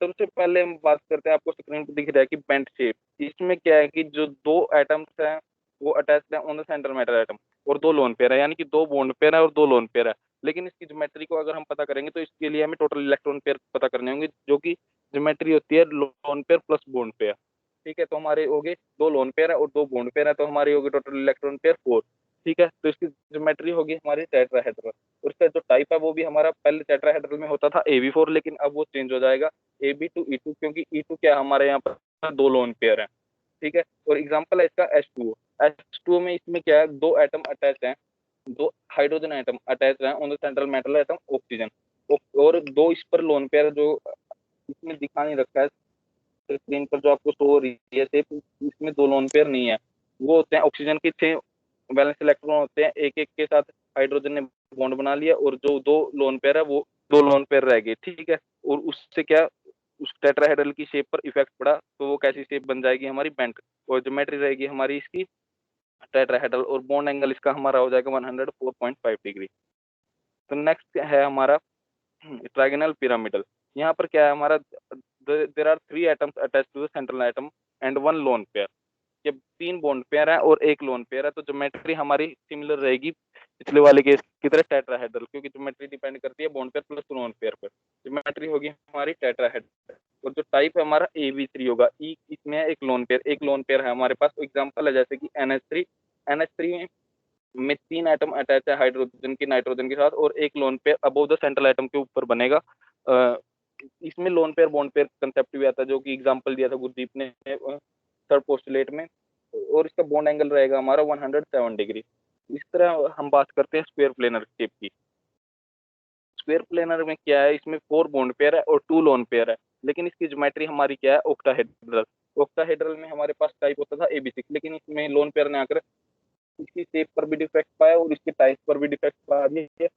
सबसे पहले हम बात करते हैं, आपको स्क्रीन पर दिख रहा है कि बेंट शेप। इसमें क्या है कि जो 2 एटम्स हैं वो अटैच्ड है on the central metal atom, और 2 लोन पेयर है, यानी कि 2 बॉन्ड पेयर है और 2 लोन पेयर है। लेकिन इसकी ज्योमेट्री को अगर हम पता करेंगे तो इसके लिए हमें टोटल इलेक्ट्रॉन पेयर पता करने होंगे, जो कि ज्योमेट्री होती है lone pair plus bond pair. ठीक है, तो हमारे हो गए 2 लोन पेयर है और 2 बॉन्ड पेयर है, तो हमारी होगी टोटल इलेक्ट्रॉन पेयर 4। ठीक है, तो इसकी ज्योमेट्री होगी हमारी टेट्राहेड्रल, और इसका जो टाइप है वो भी हमारा पहले टेट्राहेड्रल में होता था ab4, लेकिन अब वो चेंज हो जाएगा ab2e2, क्योंकि e2 क्या हमारे यहाँ पर 2 लोन पेयर है। ठीक है, और एग्जांपल है इसका H2O। H2O में इसमें क्या है 2 एटम अटैच हैं, 2 हाइड्रोजन एटम अटैच हैं on the central metal atom oxygen, और 2 इस पर लोन पेयर जो इसमें दिखा नहीं रखा है स्क्रीन पर, जो आपको शो हो रही है सिर्फ इसमें 2 लोन पेयर नहीं है। वो होते हैं ऑक्सीजन के 6 वैलेंस इलेक्ट्रॉन होते हैं, एक एक के साथ हाइड्रोजन ने बॉन्ड बना लिया, और जो 2 लोन पेयर है वो 2 लोन पेयर रह गए। ठीक है, और उससे क्या उस टेट्राहेड्रल की शेप पर इफेक्ट पड़ा, तो वो कैसी शेप बन जाएगी हमारी बेंट, और ज्योमेट्री रहेगी हमारी इसकी टेट्राहेड्रल, और बॉन्ड एंगल इसका हमारा हो जाएगा 104.5 डिग्री। तो नेक्स्ट है हमारा ट्रायगोनल पिरामिडल। यहाँ पर क्या है हमारा there are 3 atoms attached to the central atom and 1 lone pair. जब 3 बॉन्ड पेयर है और 1 लोन पेयर है, तो ज्योमेट्री हमारी सिमिलर रहेगी पिछले वाले केस की तरह टेट्राहेड्रल, क्योंकि ज्योमेट्री डिपेंड करती है bond pair plus lone pair पर। ज्योमेट्री होगी हमारी टेट्राहेड्रल और जो टाइप है हमारा AB3 होगा। ई इसमें है एक लोन पेयर है हमारे पास। एग्जांपल है जैसे कि NH3 में 3 एटम अटैच है हाइड्रोजन की नाइट्रोजन के साथ और एक lone pair above the central atom के ऊपर बनेगा। इसमें lone pair bond pair concept भी आता है, जो कि एग्जांपल दिया था गुरदीप ने थर्ड पोस्टुलेट में, और इसका बॉन्ड एंगल रहेगा हमारा 107 डिग्री। इस तरह हम बात करते हैं स्क्वायर प्लेनर शेप की। स्क्वायर प्लेनर में क्या है, इसमें 4 बॉन्ड पेयर है और 2 लोन पेयर है, लेकिन इसकी ज्योमेट्री हमारी क्या है, ऑक्टाहेड्रल। ऑक्टाहेड्रल में हमारे पास टाइप होता था AB6, लेकिन इसमें लोन पेयर ने आकर इसकी शेप पर भी डिफेक्ट पाया और इसके टाइप पर भी डिफेक्ट पा दिया,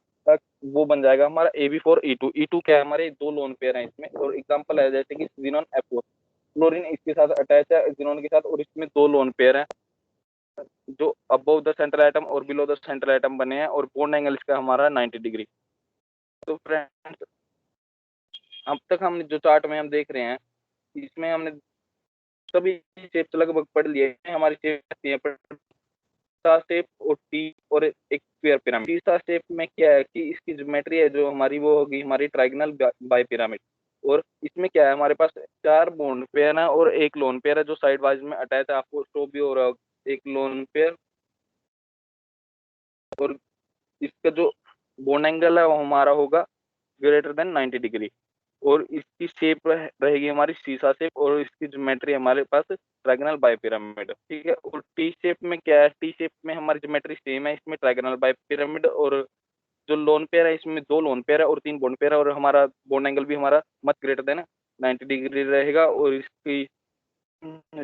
वो बन जाएगा हमारा AB4 E2। E2 क्या है, हमारे 2 लोन पेयर हैं इसमें, और एग्जांपल है जैसे कि जिनोन F4, क्लोरीन इसके साथ अटैच है जिनोन के साथ, और इसमें 2 लोन पेयर हैं जो अबव द सेंट्रल एटम और बिलो द सेंट्रल एटम बने हैं, और बॉन्ड एंगल इसका हमारा 90 डिग्री। तो फ्रेंड्स, अब तक हमने जो चार्ट में हम देख रहे हैं, इसमें हमने सभी शेप्स लगभग पढ़ लिए हैं। हमारी शेप शेप और टी और एक स्क्वायर पिरामिड। तीसरा शेप में क्या है कि इसकी ज्योमेट्री है जो हमारी, वो होगी हमारी ट्रायंगल बाय पिरामिड। और इसमें क्या है, हमारे पास 4 बॉन्ड पेयर है और एक लोन पेयर है जो साइड वाइज में अटैच है, आपको शो भी हो रहा है एक लोन पेयर। और इसका जो बॉन्ड एंगल है वो हमारा होगा ग्रेटर देन 90 डिग्री, और इसकी शेप रहेगी हमारी सीसा शेप, और इसकी ज्योमेट्री हमारे पास ट्रायंगल बाय पिरामिड। ठीक है। और टी शेप में क्या है, टी शेप में हमारी ज्योमेट्री सेम है, इसमें ट्रायंगल बाय पिरामिड, और जो लोन पेयर है इसमें 2 लोन पेयर है और 3 बॉन्ड पेयर है, और हमारा बॉन्ड एंगल भी हमारा मच ग्रेटर देन 90 डिग्री रहेगा, और इसकी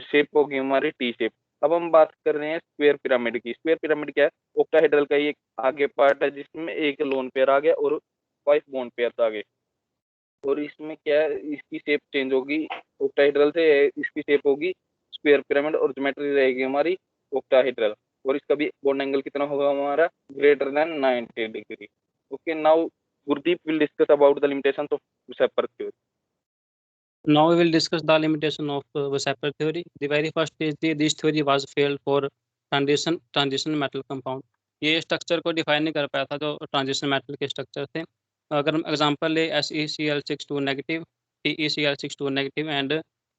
शेप होगी हमारी टी शेप। अब हम बात कर रहे हैं स्क्वायर पिरामिड की। स्क्वायर पिरामिड क्या है, ऑक्टाहेड्रल का ही एक आगे पार्ट है जिसमें एक लोन पेयर आ गया और 5 बॉन्ड पेयर आ गए, और इसमें क्या है, इसकी शेप चेंज होगी ऑक्टाहेड्रल से, इसकी शेप होगी स्क्वायर पिरामिड, और ज्योमेट्री रहेगी हमारी ऑक्टाहेड्रल, और इसका भी बॉन्ड एंगल कितना होगा हमारा, greater than 90 degree. Okay, now Gurdeep will discuss about the limitations of Weisser theory. Now we will discuss the limitation of Weisser theory. The very first is this theory was failed for transition metal compound. ये structure को define नहीं कर पाया था जो transition metal के structure थे। अगर हम एग्जांपल ले SeCl62 negative, TeCl62 negative and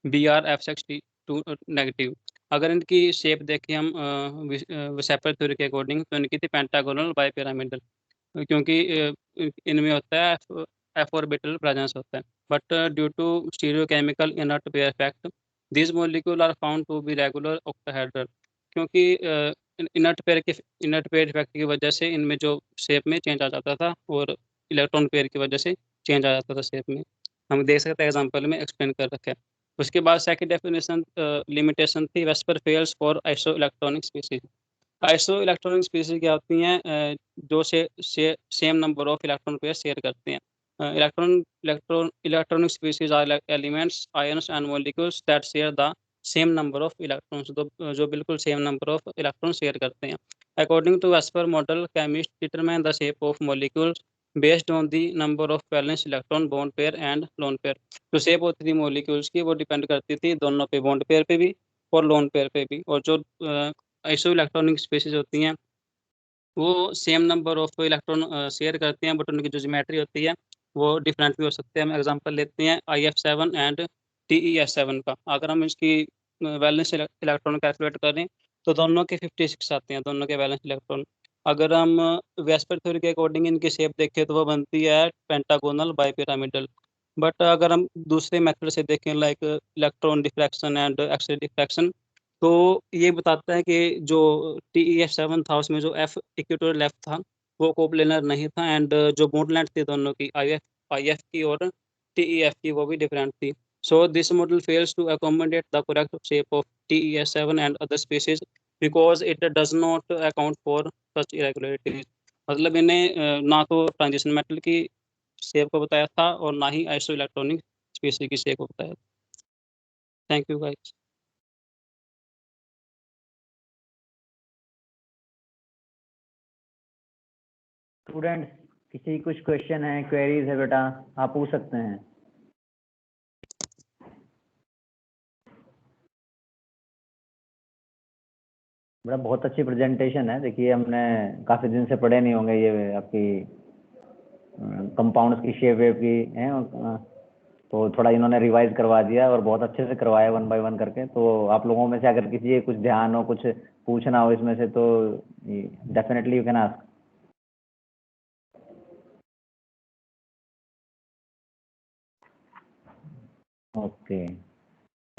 BrF62 negative, अगर इनकी शेप देखें हम वेसेपर थ्योरी के अकॉर्डिंग, तो इनकी थी पेंटागोनल बाई पिरामिडल, क्योंकि इनमें होता है F ऑर्बिटल प्रेजेंस होता है। But due to stereochemical inert pair effect this molecule are found to be regular octahedral, क्योंकि इनर्ट पेयर इफेक्ट की वजह से इनमें जो शेप में चेंज आ जाता था, और इलेक्ट्रॉन पेयर की वजह से चेंज आ जाता था शेप में। हम देख सकते हैं एग्जांपल में एक्सप्लेन कर रखे हैं। उसके बाद सेकंड डेफिनेशन लिमिटेशन थी VSEPR fails for isoelectronic species. Isoelectronic species क्या होती हैं, जो same number of electron pair share करते हैं। Electronic species are elements, ions and molecules that share the same number of electrons, जो बिल्कुल same number of electron share करते हैं। According to VSEPR model, chemist determine the shape of molecules based on the number of valence electron bond pair and lone pair. जो shape होती थी molecules की, वो depend करती थी दोनों पे, बॉन्ड पेयर पे भी और लोन पेयर पे भी। और जो आइसो इलेक्ट्रॉनिक स्पीसीज होती हैं वो same number of electron share करते हैं, बट उनकी जो ज्योमेट्री होती है वो डिफरेंट भी हो सकते हैं। हम एग्जांपल लेते हैं IF7 एंड TeS7 का। अगर हम इसकी वैलेंस इलेक्ट्रॉन कैलकुलेट करें तो दोनों के 56 आते हैं, दोनों के वैलेंस इलेक्ट्रॉन। अगर हम वेस्पर थ्योरी के अकॉर्डिंग इनकी शेप देखें तो वो बनती है पेंटागोनल बाई पिरामिडल। बट अगर हम दूसरे मेथड से देखें, like electron diffraction and X ray diffraction, तो ये बताता है कि जो TeF7 था उसमें जो F इक्वेटोरियल लेफ्ट था वो कोप्लेनर नहीं था, एंड जो बॉन्ड लेंथ थी दोनों की, IF की और TeF की, वो भी डिफरेंट थी। So this model fails to accommodate the correct shape of TeS7 and other species because it does not account for such irregularities. मतलब इन्हें ना तो ट्रांजिशन मेटल की शेप को बताया था और ना ही आइसो इलेक्ट्रॉनिक स्पीसीज की शेप को बताया। Thank you guys. स्टूडेंट्स, किसी कुछ क्वेश्चन है, क्वेरीज है बेटा, आप पूछ सकते हैं। बड़ा बहुत अच्छी प्रेजेंटेशन है। देखिए हमने काफ़ी दिन से पढ़े नहीं होंगे ये आपकी कंपाउंड्स की शेप वेव की है, तो थोड़ा इन्होंने रिवाइज करवा दिया और बहुत अच्छे से करवाया 1 बाय 1 करके। तो आप लोगों में से अगर किसी कुछ ध्यान हो, कुछ पूछना हो इसमें से, तो definitely you can ask. Okay,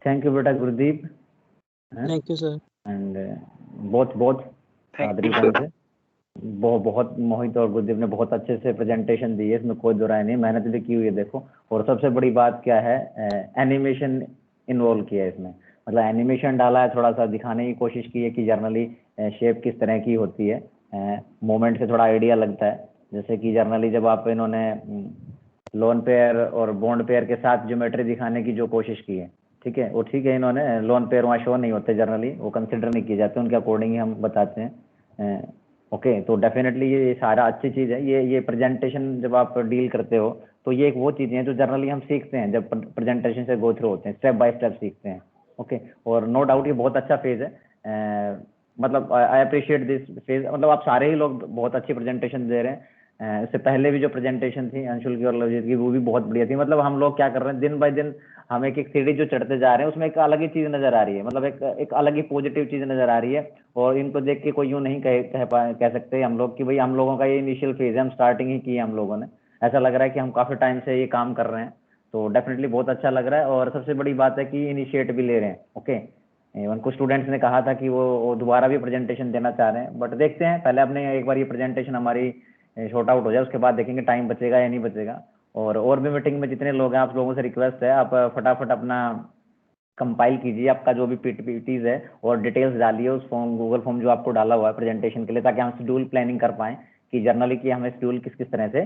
thank you बेटा Gurdeep. Thank you sir. And बहुत थैंक यू से सर। बहुत मोहित और गुरदीप ने बहुत अच्छे से प्रेजेंटेशन दी है, इसमें कोई दो राय नहीं, मेहनत भी की हुई है देखो। और सबसे बड़ी बात क्या है, एनिमेशन इन्वॉल्व किया है इसमें, मतलब एनिमेशन डाला है, थोड़ा सा दिखाने की कोशिश की है कि जर्नली शेप किस तरह की होती है, मोमेंट से थोड़ा आइडिया लगता है। जैसे कि जर्नली जब आप इन्होंने लोन पेयर और बॉन्ड पेयर के साथ ज्योमेट्री दिखाने की जो कोशिश की है, ठीक है, वो ठीक है, इन्होंने लोन पेयर वहाँ शो नहीं होते जनरली, वो कंसिडर नहीं किए जाते, उनके अकॉर्डिंग ही हम बताते हैं। ओके, तो डेफिनेटली ये सारा अच्छी चीज़ है। ये प्रेजेंटेशन जब आप डील करते हो तो ये एक वो चीज़ें हैं जो जनरली हम सीखते हैं जब प्रेजेंटेशन से गो थ्रू होते हैं, स्टेप बाय स्टेप सीखते हैं। ओके, और नो डाउट ये बहुत अच्छा फेज है, मतलब आई अप्रिशिएट दिस फेज। मतलब आप सारे ही लोग बहुत अच्छी प्रेजेंटेशन दे रहे हैं। इससे पहले भी जो प्रेजेंटेशन थी अंशुल की और लवजीत की, वो भी बहुत बढ़िया थी। मतलब हम लोग क्या कर रहे हैं, दिन बाय दिन हम एक सीढ़ी जो चढ़ते जा रहे हैं उसमें एक अलग ही चीज़ नज़र आ रही है, मतलब एक अलग ही पॉजिटिव चीज़ नज़र आ रही है। और इनको देख के कोई यूँ नहीं कह सकते हम लोग कि भाई हम लोगों का ये इनिशियल फेज है, हम स्टार्टिंग ही की है हम लोगों ने। ऐसा लग रहा है कि हम काफ़ी टाइम से ये काम कर रहे हैं, तो डेफिनेटली बहुत अच्छा लग रहा है। और सबसे बड़ी बात है कि इनिशिएट भी ले रहे हैं। ओके, इवन कुछ स्टूडेंट्स ने कहा था कि वो दोबारा भी प्रेजेंटेशन देना चाह रहे हैं, बट देखते हैं, पहले अपने एक बार ये प्रेजेंटेशन हमारी शॉर्ट आउट हो जाए, उसके बाद देखेंगे टाइम बचेगा या नहीं बचेगा। और भी मीटिंग में जितने लोग हैं, आप लोगों से रिक्वेस्ट है, आप फटाफट अपना कंपाइल कीजिए आपका जो भी पीपीटीज है और डिटेल्स डालिए उस फॉर्म, गूगल फॉर्म जो आपको डाला हुआ है प्रेजेंटेशन के लिए, ताकि हम शेड्यूल प्लानिंग कर पाएँ कि जर्नली कि हमें शेड्यूल किस किस तरह से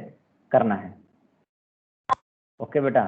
करना है। ओके बेटा।